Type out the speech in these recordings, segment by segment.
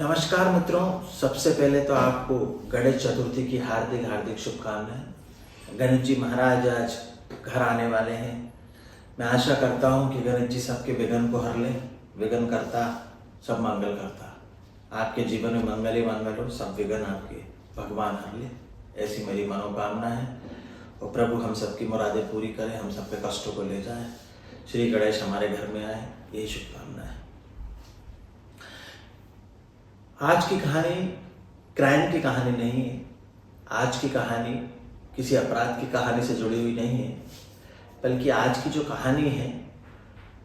नमस्कार मित्रों, सबसे पहले तो आपको गणेश चतुर्थी की हार्दिक हार्दिक शुभकामनाएं। गणेश जी महाराज आज घर आने वाले हैं। मैं आशा करता हूं कि गणेश जी सबके विघ्न को हर लें। विघ्न करता सब मंगल करता। आपके जीवन में मंगल ही मंगल हो, सब विघ्न आपके भगवान हर ले, ऐसी मेरी मनोकामना है। और प्रभु हम सबकी मुरादें पूरी करें, हम सबके कष्टों को ले जाए। श्री गणेश हमारे घर में आए, यही शुभकामना है। आज की कहानी क्राइम की कहानी नहीं है। आज की कहानी किसी अपराध की कहानी से जुड़ी हुई नहीं है, बल्कि आज की जो कहानी है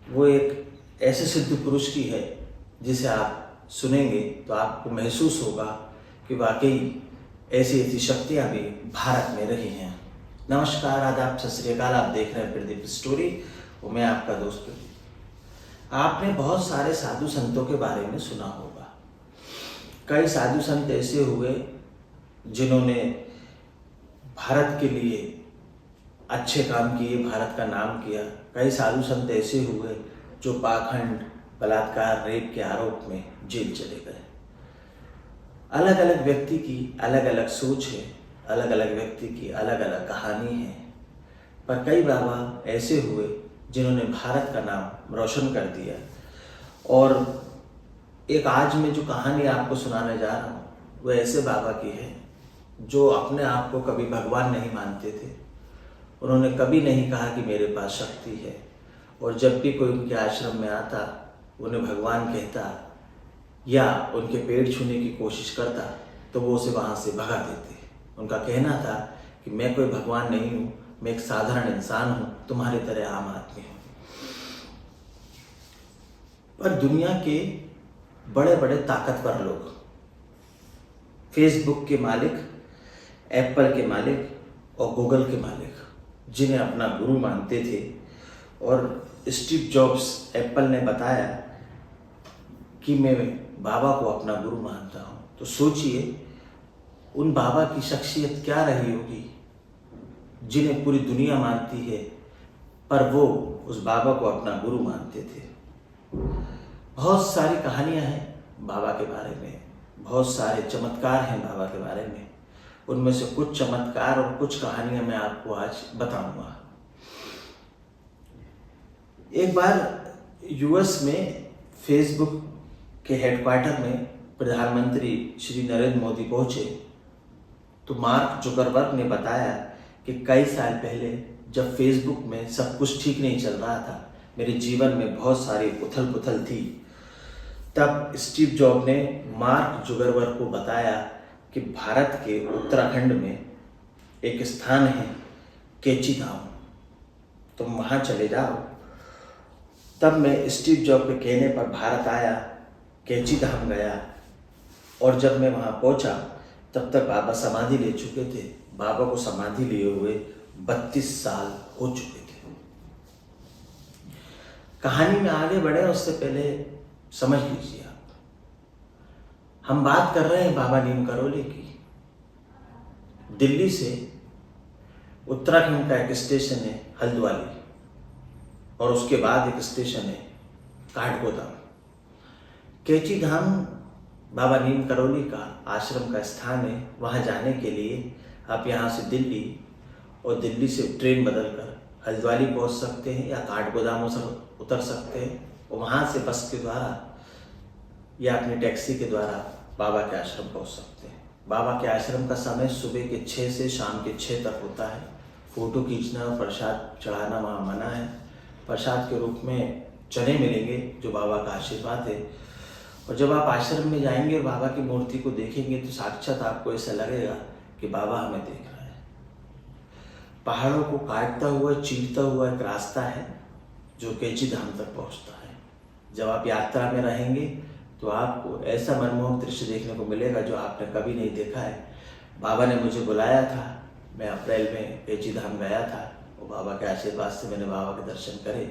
वो एक ऐसे सिद्ध पुरुष की है जिसे आप सुनेंगे तो आपको महसूस होगा कि वाकई ऐसी ऐसी शक्तियाँ भी भारत में रही हैं। नमस्कार, आदाब, सत श्री अकाल। आप देख रहे हैं प्रदीप स्टोरी और मैं आपका दोस्त प्रदीप। आपने बहुत सारे साधु संतों के बारे में सुना होगा। कई साधु संत ऐसे हुए जिन्होंने भारत के लिए अच्छे काम किए, भारत का नाम किया। कई साधु संत ऐसे हुए जो पाखंड, बलात्कार, रेप के आरोप में जेल चले गए। अलग अलग व्यक्ति की अलग अलग सोच है, अलग अलग व्यक्ति की अलग अलग कहानी है। पर कई बाबा ऐसे हुए जिन्होंने भारत का नाम रोशन कर दिया। और एक आज मैं जो कहानी आपको सुनाने जा रहा हूँ वो ऐसे बाबा की है जो अपने आप को कभी भगवान नहीं मानते थे। उन्होंने कभी नहीं कहा कि मेरे पास शक्ति है, और जब भी कोई उनके आश्रम में आता, उन्हें भगवान कहता या उनके पेड़ छूने की कोशिश करता तो वो उसे वहाँ से भगा देते। उनका कहना था कि मैं कोई भगवान नहीं हूँ, मैं एक साधारण इंसान हूँ, तुम्हारी तरह आम आदमी हूँ। पर दुनिया के बड़े बड़े ताकतवर लोग, फेसबुक के मालिक, एप्पल के मालिक और गूगल के मालिक, जिन्हें अपना गुरु मानते थे, और स्टीव जॉब्स एप्पल ने बताया कि मैं बाबा को अपना गुरु मानता हूँ, तो सोचिए उन बाबा की शख्सियत क्या रही होगी जिन्हें पूरी दुनिया मानती है, पर वो उस बाबा को अपना गुरु मानते थे। बहुत सारी कहानियां हैं बाबा के बारे में, बहुत सारे चमत्कार हैं बाबा के बारे में। उनमें से कुछ चमत्कार और कुछ कहानियां मैं आपको आज बताऊंगा। एक बार यूएस में फेसबुक के हेडक्वार्टर में प्रधानमंत्री श्री नरेंद्र मोदी पहुंचे तो मार्क जुकरबर्ग ने बताया कि कई साल पहले जब फेसबुक में सब कुछ ठीक नहीं चल रहा था, मेरे जीवन में बहुत सारी उथल पुथल थी, तब स्टीव जॉब ने मार्क जुकरबर्ग को बताया कि भारत के उत्तराखंड में एक स्थान है कैची धाम, तुम वहाँ चले जाओ। तब मैं स्टीव जॉब के कहने पर भारत आया, कैची धाम गया, और जब मैं वहाँ पहुँचा तब तक बाबा समाधि ले चुके थे। बाबा को समाधि लिए हुए 32 साल हो चुके थे। कहानी में आगे बढ़े उससे पहले समझ लीजिए आप, हम बात कर रहे हैं बाबा नीम करोली की। दिल्ली से उत्तराखंड का एक स्टेशन है हल्द्वानी, और उसके बाद एक स्टेशन है काठगोदाम। कैची धाम बाबा नीम करोली का आश्रम का स्थान है। वहाँ जाने के लिए आप यहाँ से दिल्ली, और दिल्ली से ट्रेन बदलकर हल्द्वानी पहुँच सकते हैं, या काठगोदाम उतर सकते हैं, और वहाँ से बस के द्वारा या अपनी टैक्सी के द्वारा बाबा के आश्रम पहुँच सकते हैं। बाबा के आश्रम का समय सुबह के 6 से शाम के 6 तक होता है। फ़ोटो खींचना और प्रसाद चढ़ाना वहाँ मना है। प्रसाद के रूप में चने मिलेंगे जो बाबा का आशीर्वाद है। और जब आप आश्रम में जाएंगे और बाबा की मूर्ति को देखेंगे तो साक्षात आपको ऐसा लगेगा कि बाबा हमें देख रहा है। पहाड़ों को काटता हुआ, चीरता हुआ एक रास्ता है जो कैची धाम तक पहुंचता है। जब आप यात्रा में रहेंगे तो आपको ऐसा मनमोहक दृश्य देखने को मिलेगा जो आपने कभी नहीं देखा है। बाबा ने मुझे बुलाया था, मैं अप्रैल में कैची धाम गया था, और बाबा के आशीर्वाद से मैंने बाबा के दर्शन करे।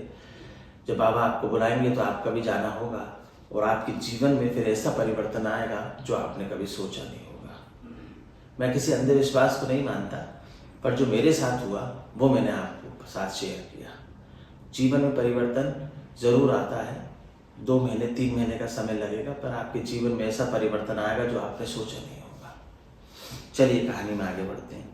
जब बाबा आपको बुलाएंगे तो आपका भी जाना होगा, और आपके जीवन में फिर ऐसा परिवर्तन आएगा जो आपने कभी सोचा नहीं होगा। मैं किसी अंधविश्वास को नहीं मानता, पर जो मेरे साथ हुआ वो मैंने आपको साथ शेयर किया। जीवन में परिवर्तन ज़रूर आता है, 2 महीने 3 महीने का समय लगेगा, पर आपके जीवन में ऐसा परिवर्तन आएगा जो आपने सोचा नहीं होगा। चलिए कहानी में आगे बढ़ते हैं।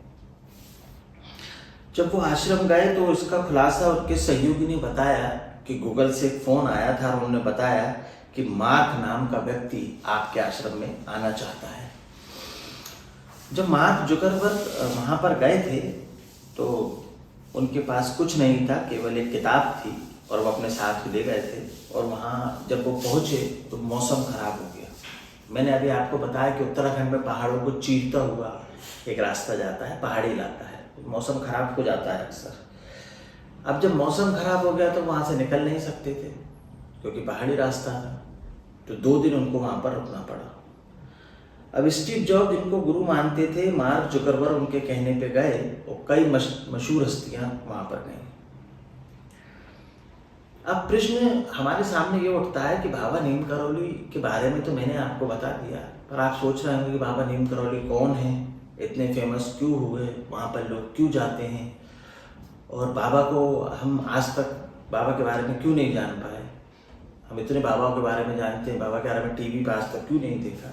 जब वो आश्रम गए तो इसका खुलासा उनके सहयोगी ने बताया कि गूगल से एक फोन आया था और उन्होंने बताया कि मार्क नाम का व्यक्ति आपके आश्रम में आना चाहता है। जब मार्क जुकरबर्ग वहाँ पर गए थे तो उनके पास कुछ नहीं था, केवल एक किताब थी और वो अपने साथ ले गए थे। और वहाँ जब वो पहुँचे तो मौसम खराब हो गया। मैंने अभी आपको बताया कि उत्तराखंड में पहाड़ों को चीरता हुआ एक रास्ता जाता है, पहाड़ी इलाका है, मौसम खराब हो जाता है अक्सर। अब जब मौसम खराब हो गया तो वहाँ से निकल नहीं सकते थे क्योंकि पहाड़ी रास्ता था, तो 2 दिन उनको वहाँ पर रुकना पड़ा। अब स्टीव जॉब जिनको गुरु मानते थे, मार्क जुकरबर्ग उनके कहने पे गए और कई मशहूर हस्तियां वहां पर गई। अब प्रश्न हमारे सामने ये उठता है कि बाबा नीम करौली के बारे में तो मैंने आपको बता दिया, पर आप सोच रहे होंगे कि बाबा नीम करौली कौन है, इतने फेमस क्यों हुए, वहाँ पर लोग क्यों जाते हैं, और बाबा को हम आज तक बाबा के बारे में क्यों नहीं जान पाए। हम इतने बाबाओं के बारे में जानते हैं, बाबा के बारे में टीवी पर आज तक क्यों नहीं देखा।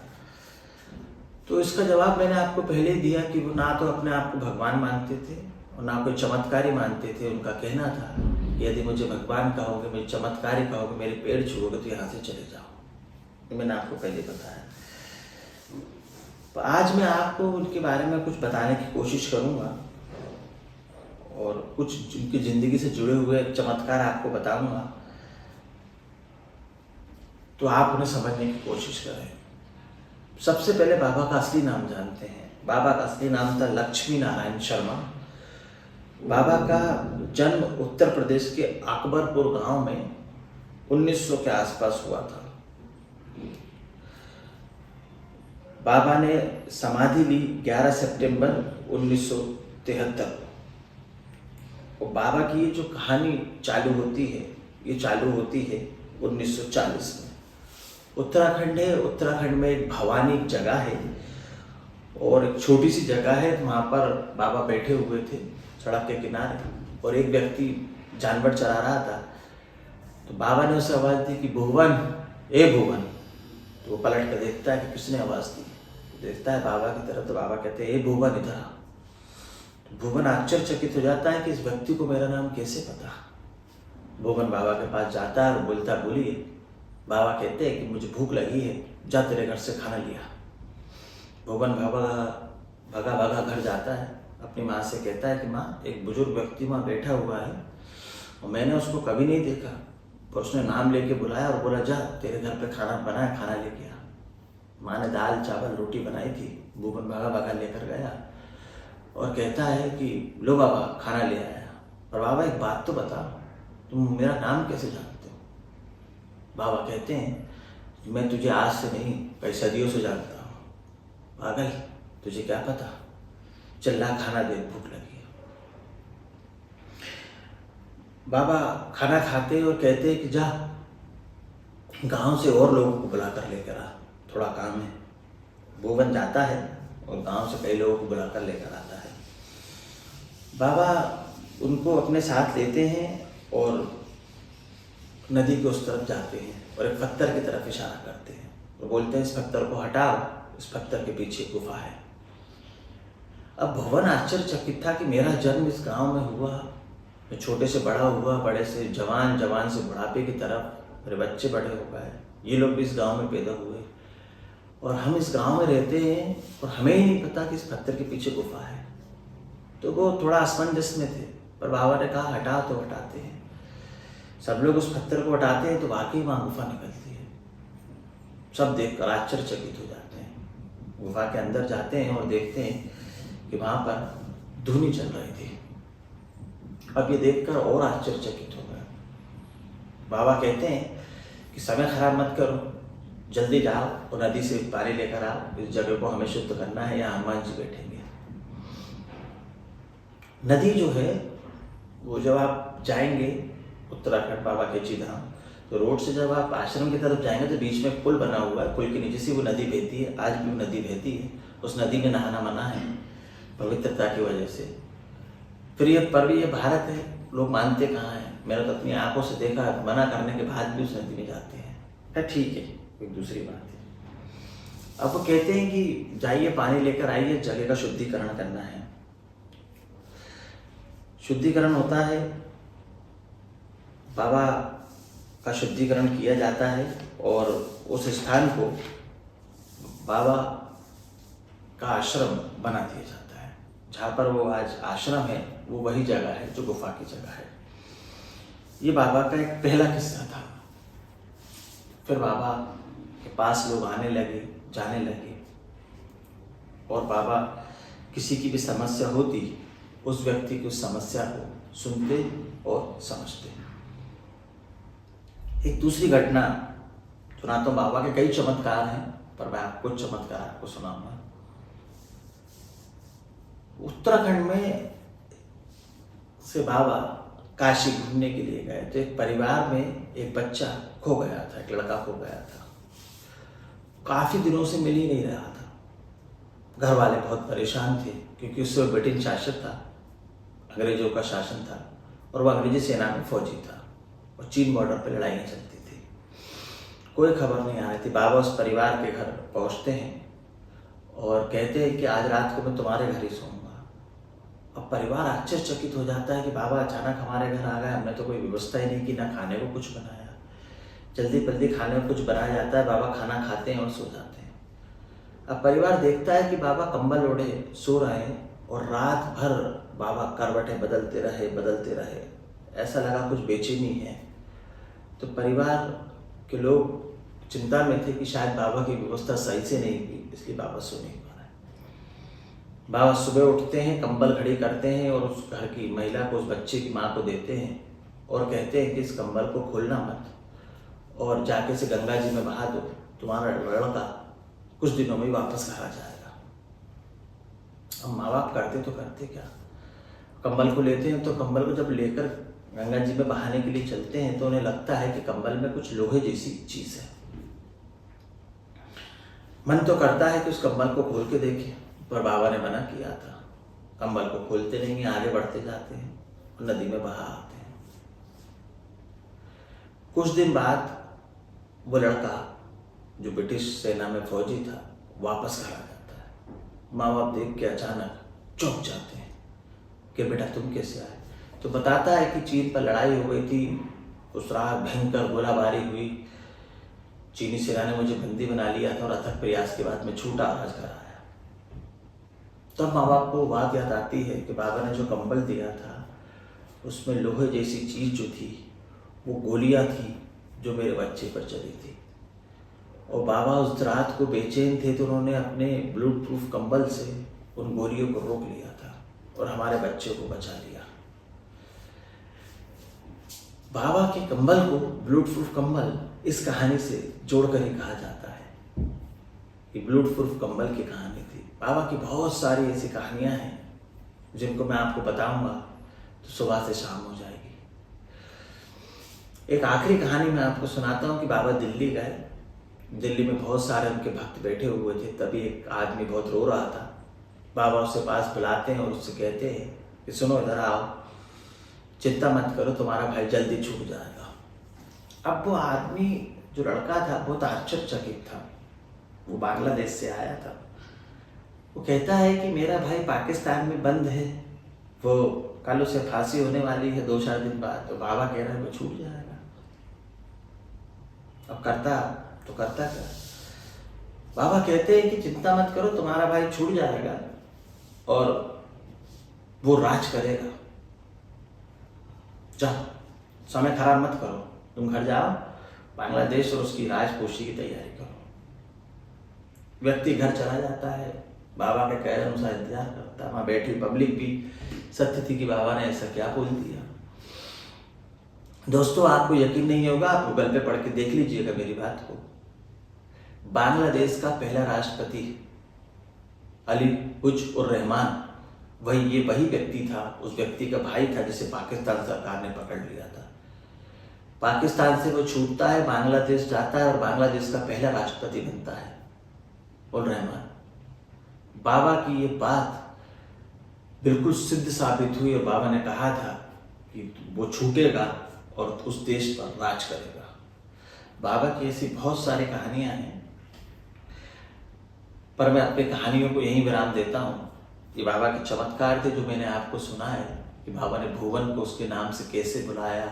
तो इसका जवाब मैंने आपको पहले ही दिया कि वो ना तो अपने आप को भगवान मानते थे और ना कोई चमत्कारी मानते थे। उनका कहना था कि यदि मुझे भगवान कहोगे, मुझे चमत्कारी कहोगे, मेरे पैर छुओगे तो यहाँ से चले जाओ। मैंने आपको पहले बताया। तो आज मैं आपको उनके बारे में कुछ बताने की कोशिश करूँगा और कुछ उनकी ज़िंदगी से जुड़े हुए चमत्कार आपको बताऊँगा, तो आप उन्हें समझने की कोशिश करें। सबसे पहले बाबा का असली नाम जानते हैं। बाबा का असली नाम था लक्ष्मी नारायण शर्मा। बाबा का जन्म उत्तर प्रदेश के अकबरपुर गांव में 1900 के आसपास हुआ था। बाबा ने समाधि ली 11 सितंबर 1973। और बाबा की ये जो कहानी चालू होती है, ये चालू होती है 1940 में। उत्तराखंड है, उत्तराखंड में एक भवानी एक जगह है और एक छोटी सी जगह है, वहाँ पर बाबा बैठे हुए थे सड़क के किनारे और एक व्यक्ति जानवर चरा रहा था। तो बाबा ने उसे आवाज़ दी कि भुवन, ए भुवन। तो वो पलट कर देखता है कि किसने आवाज़ दी। तो देखता है बाबा की तरफ, तो बाबा कहते हैं ए भुवन इधर आ। तो भुवन आश्चर्यचकित हो जाता है कि इस व्यक्ति को मेरा नाम कैसे पता। भुवन बाबा के पास जाता है और बोलता बोलिए। बाबा कहते हैं कि मुझे भूख लगी है, जा तेरे घर से खाना लिया। भुवन भगा भगा घर जाता है, अपनी माँ से कहता है कि माँ, एक बुजुर्ग व्यक्ति वहाँ बैठा हुआ है और मैंने उसको कभी नहीं देखा, पर उसने नाम लेके बुलाया और बोला जा तेरे घर पे खाना बनाया, खाना लेके आ। माँ ने दाल चावल रोटी बनाई थी। भुवन भगा भगा लेकर गया और कहता है कि लो बाबा खाना ले आया। और बाबा एक बात तो बताओ, तुम मेरा नाम कैसे जानते हो। बाबा कहते हैं मैं तुझे आज से नहीं कई सदियों से जानता हूँ। पागल, तुझे क्या पता, चल ला खाना दे, भूख लगी है। बाबा खाना खाते और कहते हैं कि जा गांव से और लोगों को बुला कर लेकर आ, थोड़ा काम है। भुवन जाता है और गांव से कई लोगों को बुलाकर लेकर आता है। बाबा उनको अपने साथ लेते हैं और नदी के उस तरफ जाते हैं और एक पत्थर की तरफ इशारा करते हैं और बोलते हैं इस पत्थर को हटाओ, इस पत्थर के पीछे गुफा है। अब भुवन आश्चर्यचकित था कि मेरा जन्म इस गांव में हुआ, मैं छोटे से बड़ा हुआ, बड़े से जवान, जवान से बुढ़ापे की तरफ मेरे बच्चे बड़े हो गए, ये लोग भी इस गांव में पैदा हुए और हम इस गांव में रहते हैं और हमें ही नहीं पता कि इस पत्थर के पीछे गुफा है। तो वो थोड़ा असमंजस में थे, पर बाबा ने कहा हटा तो हटाते हैं। सब लोग उस पत्थर को हटाते हैं तो वाकई वहाँ गुफा निकलती है। सब देखकर आश्चर्यचकित हो जाते हैं। गुफा के अंदर जाते हैं और देखते हैं कि वहाँ पर धुनी चल रही थी। अब ये देखकर और आश्चर्यचकित हो गए। बाबा कहते हैं कि समय खराब मत करो, जल्दी जाओ और नदी से पानी लेकर आओ, इस जगह को हमें शुद्ध करना है, यहाँ हनुमान जी बैठेंगे। नदी जो है वो जब आप जाएंगे उत्तराखंड बाबा के धाम, तो रोड से जब आप आश्रम की तरफ जाएंगे तो बीच में पुल बना हुआ है, पुल के नीचे से वो नदी बहती है। आज भी वो नदी बहती है। उस नदी में नहाना मना है पवित्रता की वजह से। फिर ये पर्व, ये भारत है, लोग मानते कहाँ हैं। मैंने तो अपनी आंखों से देखा, मना करने के बाद भी उस नदी में जाते हैं। क्या ठीक है, कोई दूसरी बात है। अब वो कहते हैं कि जाइए पानी लेकर आइए, जगह का शुद्धिकरण करना है। शुद्धिकरण होता है, बाबा का शुद्धिकरण किया जाता है और उस स्थान को बाबा का आश्रम बना दिया जाता है। जहाँ पर वो आज आश्रम है वो वही जगह है जो गुफा की जगह है। ये बाबा का एक पहला किस्सा था। फिर बाबा के पास लोग आने लगे, जाने लगे, और बाबा किसी की भी समस्या होती उस व्यक्ति की उस समस्या को सुनते और समझते। एक दूसरी घटना सुनाता हूँ। बाबा के कई चमत्कार हैं, पर मैं आपको चमत्कार आपको सुनाऊंगा। उत्तराखंड में से बाबा काशी घूमने के लिए गए तो एक परिवार में एक बच्चा खो गया था, एक लड़का खो गया था। काफी दिनों से मिल ही नहीं रहा था। घर वाले बहुत परेशान थे क्योंकि उस समय ब्रिटिश शासक था, अंग्रेजों का शासन था, और वह अंग्रेजी सेना में फौजी था और चीन बॉर्डर पर लड़ाइयाँ चलती थी। कोई खबर नहीं आ रही थी। बाबा उस परिवार के घर पहुँचते हैं और कहते हैं कि आज रात को मैं तुम्हारे घर ही सोऊंगा। अब परिवार आश्चर्यचकित हो जाता है कि बाबा अचानक हमारे घर आ गए, हमने तो कोई व्यवस्था ही नहीं की, ना खाने को कुछ बनाया। जल्दी जल्दी खाने को कुछ बनाया जाता है, बाबा खाना खाते हैं और सो जाते हैं। अब परिवार देखता है कि बाबा कंबल ओढ़े सो रहे हैं और रात भर बाबा करवटें बदलते रहे। ऐसा लगा कुछ बेचैनी है। तो परिवार के लोग चिंता में थे कि शायद बाबा की व्यवस्था सही से नहीं की, इसलिए बाबा सो नहीं पा रहे। बाबा सुबह उठते हैं, कंबल खड़ी करते हैं और उस घर की महिला को, उस बच्चे की माँ को देते हैं और कहते हैं कि इस कंबल को खोलना मत और जाके से गंगा जी में बहा दो, तुम्हारा लड़का कुछ दिनों में वापस घर आ जाएगा। अब माँ बाप करते तो करते क्या, कंबल को लेते हैं तो कंबल को जब लेकर गंगा जी में बहाने के लिए चलते हैं तो उन्हें लगता है कि कंबल में कुछ लोहे जैसी चीज है। मन तो करता है कि उस कंबल को खोल के देखें, पर बाबा ने मना किया था। कंबल को खोलते नहीं, आगे बढ़ते जाते हैं और नदी में बहा आते हैं। कुछ दिन बाद वो लड़का जो ब्रिटिश सेना में फौजी था वापस घर आ जाता है। माँ बाप देख के अचानक चौंक जाते हैं कि बेटा तुम कैसे आए। तो बताता है कि चीन पर लड़ाई हो गई थी, उस रात भयंकर गोलाबारी हुई, चीनी सेना ने मुझे बंदी बना लिया था और अथक प्रयास के बाद मैं छूटा आज घर आया। तब माँ बाप को बात याद आती है कि बाबा ने जो कंबल दिया था उसमें लोहे जैसी चीज जो थी वो गोलियां थी जो मेरे बच्चे पर चली थी। और बाबा उस रात को बेचैन थे तो उन्होंने अपने ब्लड प्रूफ कंबल से उन गोलियों को रोक लिया था और हमारे बच्चे को बचा लिया। बाबा के कंबल को ब्लड प्रूफ कंबल इस कहानी से जोड़कर ही कहा जाता है कि ब्लड प्रूफ कंबल की कहानी थी। बाबा की बहुत सारी ऐसी कहानियां हैं जिनको मैं आपको बताऊंगा तो सुबह से शाम हो जाएगी। एक आखिरी कहानी मैं आपको सुनाता हूँ कि बाबा दिल्ली गए। दिल्ली में बहुत सारे उनके भक्त बैठे हुए थे। तभी एक आदमी बहुत रो रहा था। बाबा उससे पास बुलाते हैं और उससे कहते हैं कि सुनो इधर आओ, चिंता मत करो, तुम्हारा भाई जल्दी छूट जाएगा। अब वो आदमी जो लड़का था बहुत आश्चर्यचकित था। वो बांग्लादेश से आया था। वो कहता है कि मेरा भाई पाकिस्तान में बंद है, वो कल उसे फांसी होने वाली है 2-4 दिन बाद। तो बाबा कह रहे हैं वो छूट जाएगा। अब करता तो करता क्या। बाबा कहते हैं कि चिंता मत करो, तुम्हारा भाई छूट जाएगा और वो राज करेगा। जाओ, समय खराब मत करो, तुम घर जाओ, बांग्लादेश और उसकी राजपोशी की तैयारी करो। व्यक्ति घर चला जाता है, बाबा के कहे अनुसार इंतजार करता है। वहां बैठी पब्लिक भी सत्य थी कि बाबा ने ऐसा क्या बोल दिया। दोस्तों, आपको यकीन नहीं होगा, आप गूगल पे पढ़ के देख लीजिएगा मेरी बात को। बांग्लादेश का पहला राष्ट्रपति अली उज उर रहमान वही व्यक्ति था। उस व्यक्ति का भाई था जिसे पाकिस्तान सरकार ने पकड़ लिया था। पाकिस्तान से वो छूटता है, बांग्लादेश जाता है और बांग्लादेश का पहला राष्ट्रपति बनता है उर रहमान। बाबा की ये बात बिल्कुल सिद्ध साबित हुई और बाबा ने कहा था कि वो छूटेगा और उस देश पर राज करेगा। बाबा की ऐसी बहुत सारी कहानियां हैं, पर मैं अपनी कहानियों को यहीं विराम देता हूँ। ये बाबा के चमत्कार थे जो मैंने आपको सुना है कि बाबा ने भुवन को उसके नाम से कैसे बुलाया,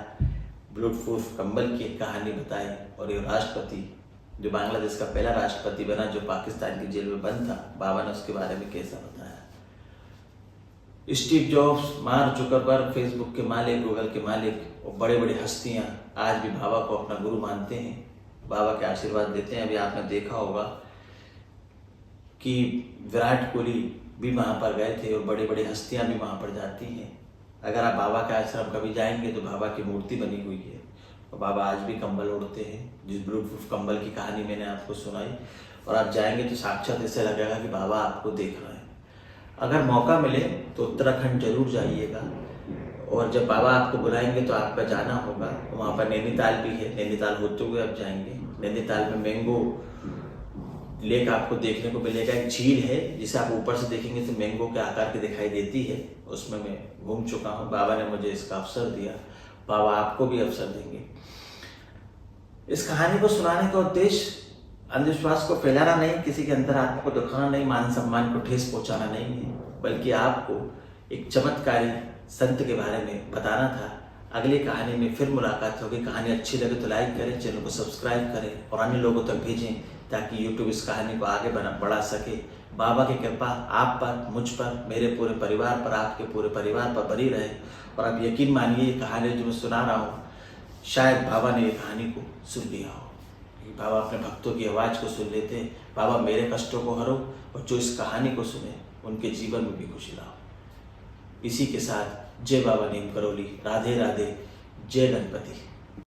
ब्लूट प्रूफ कंबल की एक कहानी बताई, और ये राष्ट्रपति जो बांग्लादेश का पहला राष्ट्रपति बना जो पाकिस्तान की जेल में बंद था, बाबा ने उसके बारे में कैसा बताया। Steve jobs, mark Zuckerberg, Facebook के मालिक, गूगल के मालिक और बड़े बड़े हस्तियां आज भी बाबा को अपना गुरु मानते हैं, बाबा के आशीर्वाद देते हैं। अभी आपने देखा होगा कि विराट कोहली भी वहाँ पर गए थे और बड़े बड़े हस्तियां भी वहाँ पर जाती हैं। अगर आप बाबा के आश्रम कभी जाएंगे तो बाबा की मूर्ति बनी हुई है और बाबा आज भी कंबल ओढ़ते हैं। जिस ब्लूट प्रूफ कंबल की कहानी मैंने आपको सुनाई, और आप जाएंगे तो साक्षात ऐसे लगेगा कि बाबा आपको देख रहे हैं। अगर मौका मिले तो उत्तराखंड जरूर जाइएगा, और जब बाबा आपको बुलाएंगे तो आपका जाना होगा। वहाँ पर नैनीताल भी है, नैनीताल होते हुए आप जाएंगे। नैनीताल में मैंगो लेक आपको देखने को मिलेगा, एक झील है जिसे आप ऊपर से देखेंगे तो मैंगो के आकार की दिखाई देती है, उसमें मैं घूम चुका हूँ। बाबा ने मुझे इसका अवसर दिया, बाबा आपको भी अवसर देंगे। इस कहानी को सुनाने का उद्देश्य अंधविश्वास को फैलाना नहीं, किसी के अंदर आत्मा को दुखाना नहीं, मान सम्मान को ठेस पहुंचाना नहीं है, बल्कि आपको एक चमत्कारी संत के बारे में बताना था। अगली कहानी में फिर मुलाकात होगी। कहानी अच्छी लगे तो लाइक करें, चैनल को सब्सक्राइब करें और अन्य लोगों तक भेजें ताकि यूट्यूब इस कहानी को आगे बढ़ा सके। बाबा की कृपा आप पर, मुझ पर, मेरे पूरे परिवार पर, आपके पूरे परिवार पर बनी रहे। और आप यकीन मानिए ये कहानी जो मैं सुना रहा हूँ, शायद बाबा ने ये कहानी को सुन लिया हो। बाबा अपने भक्तों की आवाज़ को सुन लेते हैं। बाबा मेरे कष्टों को हरो और जो इस कहानी को सुने उनके जीवन में भी खुशी लाओ। इसी के साथ जय बाबा नीम करौली, राधे राधे, जय गणपति।